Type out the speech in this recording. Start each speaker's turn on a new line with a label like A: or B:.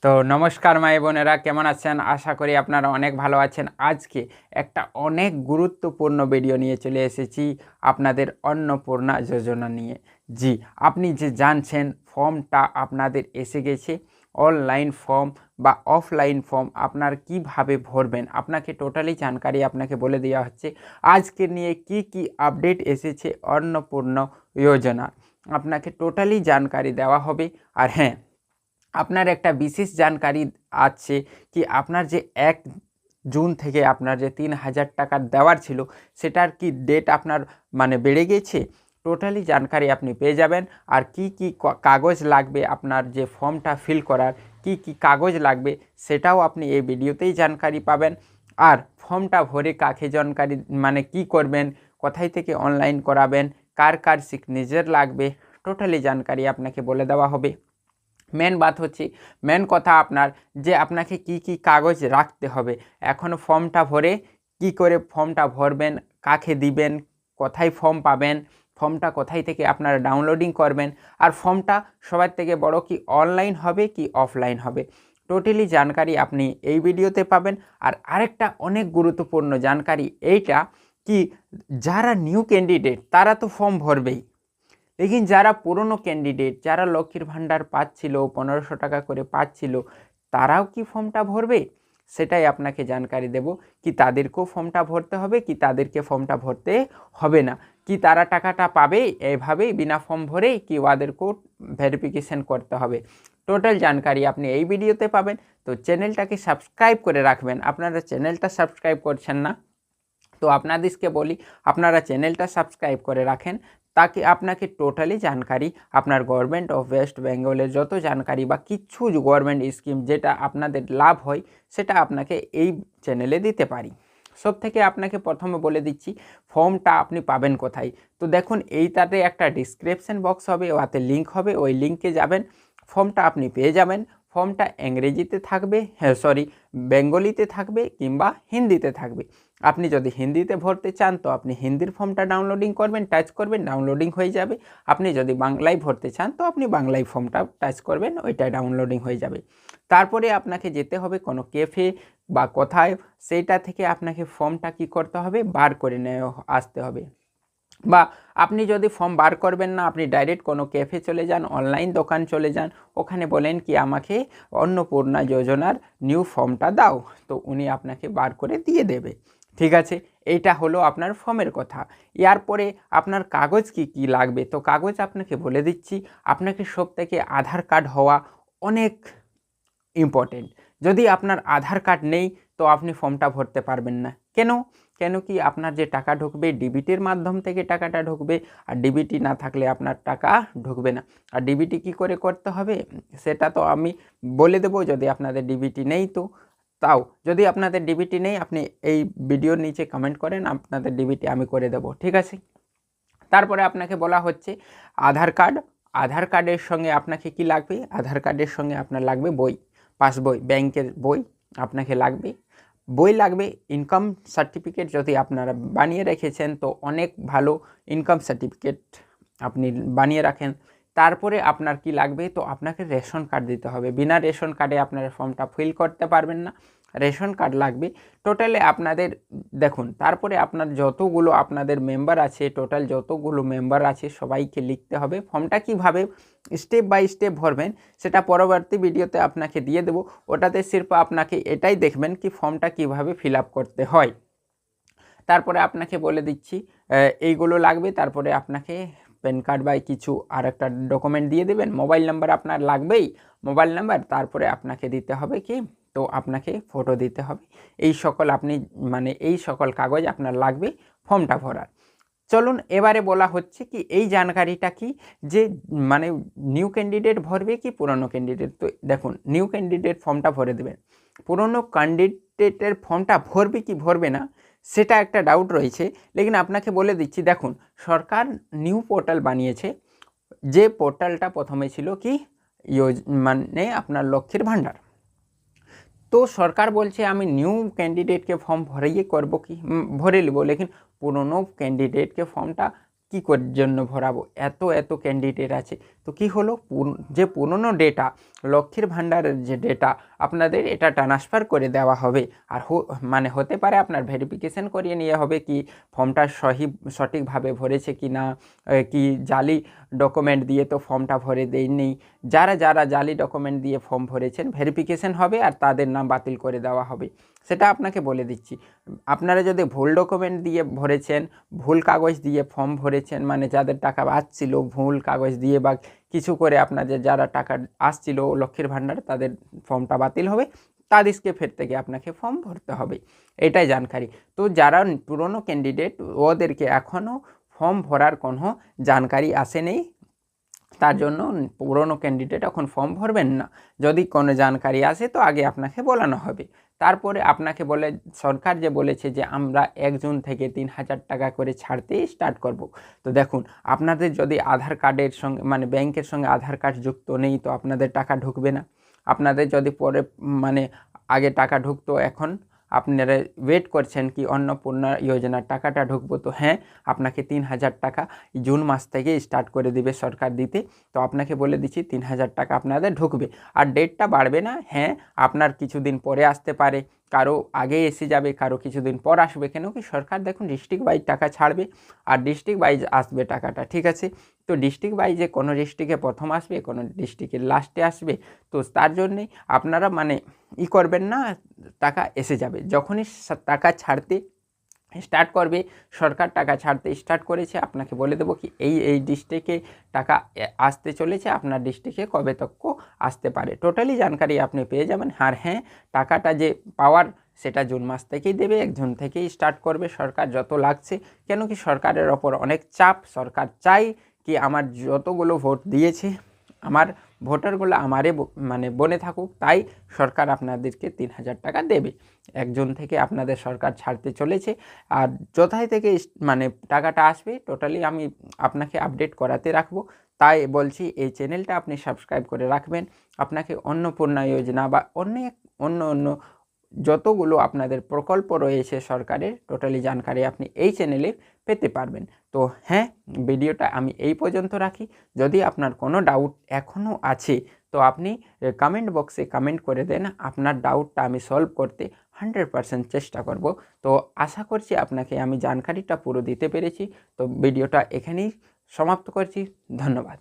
A: তো নমস্কার মাই বোনেরা, কেমন আছেন? আশা করি আপনারা অনেক ভালো আছেন। আজকে একটা অনেক গুরুত্বপূর্ণ ভিডিও নিয়ে চলে এসেছি আপনাদের অন্নপূর্ণা যোজনা নিয়ে। জি, আপনি যে জানছেন ফর্মটা আপনাদের এসে গেছে, অনলাইন ফর্ম বা অফলাইন ফর্ম আপনার কিভাবে ভরবেন আপনাকে টোটালি জানকারি আপনাকে বলে দেওয়া হচ্ছে। আজকে নিয়ে কি আপডেট এসেছে অন্নপূর্ণা যোজনা আপনাকে টোটালি জানকারি দেওয়া হবে। আর হ্যাঁ, আপনার একটা বিশেষ জানকারি আছে কি আপনার যে 1 জুন থেকে আপনার যে 3000 টাকা দেওয়ার ছিল সেটার কি ডেট আপনার বেড়ে গেছে, টোটালি জানকারি আপনি পেয়ে যাবেন। আর কি কাগজ লাগবে আপনার যে ফর্মটা ফিল করার, কি কাগজ লাগবে সেটাও আপনি এই ভিডিওতেই জানকারি পাবেন। আর ফর্মটা ভরে কাকে জানকারি কি করবেন, কোথায় থেকে অনলাইন করাবেন, কার সিগনেচার লাগবে, টোটালি জানকারি আপনাকে বলে দেওয়া হবে। মেন কথা আপনার যে আপনাকে কি কাগজ রাখতে হবে, এখন ফর্মটা ভরে কি করে ফর্মটা ভরবেন, কাকে দিবেন, কোথায় ফর্ম পাবেন, ফর্মটা কোথায় থেকে আপনারা ডাউনলোডিং করবেন, আর ফর্মটা সবার থেকে বড় কি অনলাইন হবে কি অফলাইন হবে, টোটালি জানকারি আপনি এই ভিডিওতে পাবেন। আর আরেকটা অনেক গুরুত্বপূর্ণ জানকারি এইটা কি, যারা নিউ ক্যান্ডিডেট তারা তো ফর্ম ভরবেই, লেকিন যারা পুরনো ক্যান্ডিডেট, যারা লক্ষ্মীর ভাণ্ডার পাচ্ছিল, 1500 টাকা করে পাচ্ছিল, তারাও কি ফর্মটা ভরবে সেটাই আপনাকে জানকারি দেব। কি তাদেরকেও ফর্মটা ভরতে হবে কি তাদেরকে ফর্মটা ভরতে হবে না, কি তারা টাকাটা পাবে এইভাবেই বিনা ফর্ম ভরেই কি ওদেরকেও ভেরিফিকেশন করতে হবে, টোটাল জানকারি আপনি এই ভিডিওতে পাবেন। তো চ্যানেলটাকে সাবস্ক্রাইব করে রাখবেন, আপনারা চ্যানেলটা সাবস্ক্রাইব করছেন না, তো আপনাদেরকে বলি আপনারা চ্যানেলটা সাবস্ক্রাইব করে রাখেন, তাকে আপনাকে টোটালি জানকারি আপনার গভর্নমেন্ট অফ ওয়েস্ট বেঙ্গলের যত জানকারি বা কিছু গভর্নমেন্ট স্কিম যেটা আপনাদের লাভ হয় সেটা আপনাকে এই চ্যানেলে দিতে পারি। সব থেকে আপনাকে প্রথমে বলে দিচ্ছি ফর্মটা আপনি পাবেন কোথায়। তো দেখুন এইটাতে একটা ডিসক্রিপশন বক্স হবে, ওতে লিঙ্ক হবে, ওই লিঙ্কে যাবেন, ফর্মটা আপনি পেয়ে যাবেন। ফর্মটা ইংরেজিতে থাকবে, বেঙ্গলিতে থাকবে কিংবা হিন্দিতে থাকবে। আপনি যদি হিন্দিতে ভরতে চান তো আপনি হিন্দির ফর্মটা ডাউনলোডিং করবেন, টাচ করবেন, ডাউনলোডিং হয়ে যাবে। আপনি যদি বাংলায় ভরতে চান তো আপনি বাংলায় ফর্মটা টাচ করবেন, ওইটা ডাউনলোডিং হয়ে যাবে। তারপরে আপনাকে যেতে হবে কোনো ক্যাফে বা কোথায়, সেইটা থেকে আপনাকে ফর্মটা কি করতে হবে, বার করে নিয়ে আসতে হবে। বা আপনি যদি ফর্ম বার করবেন না, আপনি ডাইরেক্ট কোনো ক্যাফে চলে যান, অনলাইন দোকান চলে যান, ওখানে বলেন কি আমাকে অন্নপূর্ণা যোজনার নিউ ফর্মটা দাও, তো উনি আপনাকে বার করে দিয়ে দেবে। ঠিক আছে, এইটা হলো আপনার ফর্মের কথা। এরপরে আপনার কাগজ কি লাগবে, তো কাগজ আপনাকে বলে দিচ্ছি। আপনাকে সব থেকে আধার কার্ড হওয়া অনেক ইম্পর্টেন্ট। যদি আপনার আধার কার্ড নেই তো আপনি ফর্মটা ভরতে পারবেন না। কেন কি আপনার যে টাকা ঢুকবে ডিবিটির মাধ্যম থেকে টাকাটা ঢুকবে, আর ডিবিটি না থাকলে আপনার টাকা ঢুকবে না। আর ডিবিটি কি করে করতে হবে সেটা তো আমি বলে দেবো, যদি আপনাদের ডিবিটি নেই তো তাও, যদি আপনাদের ডিবিটি নেই আপনি এই ভিডিওর নিচে কমেন্ট করেন, আপনাদের ডিবিটি আমি করে দেবো, ঠিক আছে। তারপরে আপনাকে বলা হচ্ছে আধার কার্ডের সঙ্গে আপনাকে কি লাগবে, আধার কার্ডের সঙ্গে আপনার লাগবে বই, পাসবই, ব্যাংকের বই আপনাকে লাগবে, বই লাগবে, ইনকাম সার্টিফিকেট যদি আপনারা বানিয়ে রেখেছেন তো অনেক ভালো, ইনকাম সার্টিফিকেট আপনি বানিয়ে রাখেন। তারপরে আপনার কি লাগবে, তো আপনাকে রেশন কার্ড দিতে হবে, বিনা রেশন কার্ডে আপনার ফর্মটা ফিল করতে পারবেন না, রেশন কার্ড লাগবে। টোটালে আপনাদের দেখুন, তারপরে আপনার যতগুলো আপনাদের মেম্বার আছে, টোটাল যতগুলো মেম্বার আছে সবাইকে লিখতে হবে। ফর্মটা কিভাবে স্টেপ বাই স্টেপ ভরবেন সেটা পরবর্তী ভিডিওতে আপনাকে দিয়ে দেবো, ওটাতে সির্ফ আপনাকে এটাই দেখবেন কি ফর্মটা কিভাবে ফিল আপ করতে হয়। তারপরে আপনাকে বলে দিচ্ছি এইগুলো লাগবে। তারপরে আপনাকে প্যান কার্ড বা কিছু আর একটা ডকুমেন্ট দিয়ে দেবেন, মোবাইল নাম্বার আপনার লাগবেই, মোবাইল নাম্বার, তারপরে আপনাকে দিতে হবে কি, তো আপনাকে ফটো দিতে হবে। এই সকল আপনি এই সকল কাগজ আপনার লাগবে ফর্মটা ভরার। চলুন এবারে বলা হচ্ছে কি এই জানকারিটা কি, যে নিউ ক্যান্ডিডেট ভরবে কি পুরনো ক্যান্ডিডেট। তো দেখুন, নিউ ক্যান্ডিডেট ফর্মটা ভরে দেবেন, পুরনো ক্যান্ডিডেটের ফর্মটা ভরবে কি ভরবে না সেটা একটা ডাউট রয়েছে। লেকিন আপনাকে বলে দিচ্ছি, দেখুন সরকার নিউ পোর্টাল বানিয়েছে, যে পোর্টালটা প্রথমে ছিল কি আপনার লক্ষ্মীর ভাণ্ডার। তো সরকার বলছে আমি নিউ ক্যান্ডিডেটকে ফর্ম ভরিয়ে করবো কি ভরে নেবো, লেকিন পুরনো ক্যান্ডিডেটকে ফর্মটা কী করে জন্য ভরাবো, এত এত ক্যান্ডিডেট আছে। তো কি হলো, যে পুরনো ডেটা লক্ষ্মীর ভাণ্ডারের যে ডেটা আপনাদের এটা ট্রান্সফার করে দেওয়া হবে। আর মানে হতে পারে আপনার ভেরিফিকেশন করিয়ে নিয়ে হবে কি ফর্মটা সঠিকভাবে ভরেছে কি না, কি জালি ডকুমেন্ট দিয়ে তো ফর্মটা ভরে দেয়নি। যারা যারা জালি ডকুমেন্ট দিয়ে ফর্ম ভরেছেন ভেরিফিকেশন হবে আর তাদের নাম বাতিল করে দেওয়া হবে। সেটা আপনাকে বলে দিচ্ছি। আপনারা যদি ভুল ডকুমেন্ট দিয়ে ভরেছেন, ভুল কাগজ দিয়ে ফর্ম ভরেছেন, মানে যাদের টাকা আসছিল ভুল কাগজ দিয়ে বা কিছু করে আপনাদের যারা টাকা আসছিল লক্ষ্মীর ভাণ্ডারে তাদের ফর্মটা বাতিল হবে, তাদেরকে ফের থেকে আপনাকে ফর্ম ভরতে হবে, এটাই জানকারি। তো যারা পুরনো ক্যান্ডিডেট ওদেরকে এখনও ফর্ম ভরার কোনো জানকারি আসেনি, তার জন্য পুরনো ক্যান্ডিডেট এখন ফর্ম ভরবেন না। যদি কোনো জানকারি আসে তো আগে আপনাকে বলানো হবে। তারপরে আপনাকে বলে সরকার যে বলেছে যে আমরা 1 জুন থেকে 3,000 টাকা করে ছাড়তে স্টার্ট করব। তো দেখুন, আপনাদের যদি আধার কার্ডের সঙ্গে মানে ব্যাংকের সঙ্গে আধার কার্ড যুক্ত নেই তো আপনাদের টাকা ঢুকবে না। আপনাদের যদি পরে মানে আগে টাকা ঢুকতো, এখন আপনারা ওয়েট করছেন কি অন্নপূর্ণা যোজনার টাকাটা ঢুকবো, তো হ্যাঁ আপনাকে 3,000 টাকা জুন মাস থেকে স্টার্ট করে দিবে সরকার দিতে। তো আপনাকে বলে দিচ্ছি 3,000 টাকা আপনাদের ঢুকবে। আর ডেটটা বাড়বে না, হ্যাঁ আপনার কিছুদিন পরে আসতে পারে, কারো আগে এসে যাবে, কারো কিছুদিন পর আসবে। কেন কি সরকার দেখুন ডিস্ট্রিক্ট ওয়াইজ টাকা ছাড়বে আর ডিস্ট্রিক্ট ওয়াইজ আসবে টাকাটা, ঠিক আছে। তো ডিস্ট্রিক্ট ওয়াইজে কোনো ডিস্ট্রিক্টে প্রথম আসবে, কোনো ডিস্ট্রিক্টের লাস্টে আসবে। তো তার জন্যেই আপনারা মানে করবেন না, টাকা এসে যাবে যখনই টাকা ছাড়তে স্টার্ট করবে। সরকার টাকা ছাড়তে স্টার্ট করেছে, আপনাকে বলে দেবো কি এই ডিস্ট্রিক্টে টাকা আসতে চলেছে, আপনার ডিস্ট্রিক্টে কবে তক আসতে পারে, টোটালি জানকারি আপনি পেয়ে যাবেন। আর হ্যাঁ, টাকাটা যে পাওয়ার সেটা জুন মাস থেকেই দেবে, 1 জুন থেকেই স্টার্ট করবে সরকার যত লাগছে। কেন কি সরকারের ওপর অনেক চাপ, সরকার চাই কি আমার যতগুলো ভোট দিয়েছে আমার ভোটারগুলো আমারে মানে বনে থাকুক, তাই সরকার আপনাদেরকে 3,000 টাকা দেবে। 1 জুন থেকে আপনাদের সরকার ছাড়তে চলেছে। আর কোথায় থেকে মানে টাকাটা আসবে টোটালি আমি আপনাকে আপডেট করাতে রাখবো। তাই বলছি এই চ্যানেলটা আপনি সাবস্ক্রাইব করে রাখবেন। আপনাকে অন্নপূর্ণা যোজনা বা অন্য যতগুলো আপনাদের প্রকল্প রয়েছে সরকারের টোটালি জানকারি আপনি এই চ্যানেলে পেতে পারবেন। তো হ্যাঁ, ভিডিওটা আমি এই পর্যন্ত রাখি। যদি আপনার কোনো ডাউট এখনও আছে তো আপনি কমেন্ট বক্সে কমেন্ট করে দেন, আপনার ডাউটটা আমি সলভ করতে 100% চেষ্টা করব। তো আশা করছি আপনাকে আমি জানকারিটা পুরো দিতে পেরেছি। তো ভিডিওটা এখানেই সমাপ্ত করছি। ধন্যবাদ।